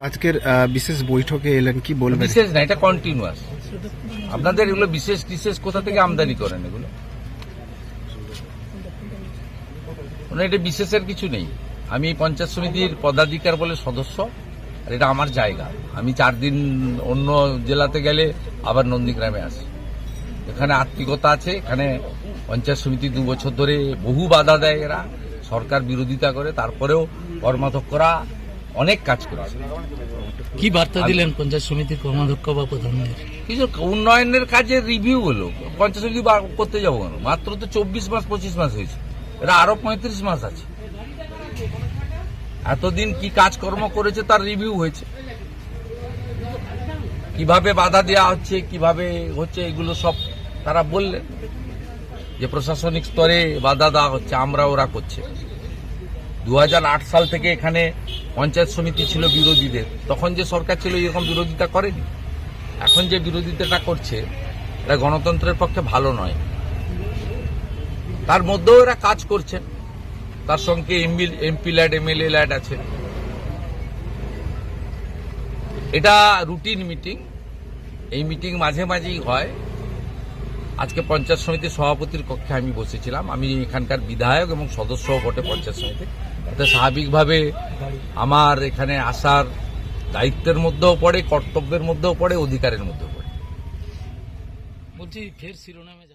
আজকের বিশেষ বৈঠকে এলেন, কি বলবেন? বিশেষ না, এটা কন্টিনিউয়াস। আপনাদের এগুলো বিশেষ বিশেষ কোথা থেকে আমদানি করেন এগুলো? মানে এটা বিশেষের কিছু নেই। আমি পঞ্চায়েত সমিতির পদাধিকার বলে সদস্য, আর এটা আমার জায়গা। আমি 4 দিন অন্য জেলাতে গেলে আবার নন্দীগ্রামে আসি। এখানে আত্মিকতা আছে। এখানে পঞ্চায়েত সমিতি 2 বছর ধরে বহু বাধা দেয়, এরা সরকার বিরোধিতা করে, তারপরেও কর্মাধ্যক্ষরা অনেক কাজ করেছে। কি বার্তা দিলেন পঞ্চায়েত সমিতির কর্মাধ্যক্ষ বা প্রধানদের? কিছু উন্নয়নের কাজের রিভিউ হলো। পঞ্চায়েত সমিতি করতে যাবো কেন? মাত্র তো 24 মাস 25 মাস হয়েছে, এরা আরো 35 মাস আছে। এতদিন কি কাজকর্ম করেছে তার রিভিউ হয়েছে। কিভাবে বাধা দেওয়া হচ্ছে, কিভাবে হচ্ছে, এগুলো সব তারা বললেন যে প্রশাসনিক স্তরে বাধা দেওয়া হচ্ছে, আমরা ওরা করছে। 2008 সাল থেকে এখানে পঞ্চায়েত সমিতি ছিল বিরোধীদের, তখন যে সরকার ছিল এরকম বিরোধিতা করেনি। এখন যে বিরোধিতাটা করছে এটা গণতন্ত্রের পক্ষে ভালো নয়। তার মধ্যেও এরা কাজ করছে, তার সঙ্গে এমপি ল্যাড এমএলএ ল্যাড আছে। এটা রুটিন মিটিং, এই মিটিং মাঝে মাঝেই হয়। আজকে পঞ্চায়েত সমিতির সভাপতির কক্ষে আমি বসেছিলাম। আমি এখানকার বিধায়ক এবং সদস্য বটে পঞ্চায়েত সমিতি। এটা স্বাভাবিকভাবে আমার এখানে আসার দায়িত্বের মধ্যেও পড়ে, কর্তব্যের মধ্যেও পড়ে, অধিকারের মধ্যেও পড়ে। বলছি ফের শিরোনামে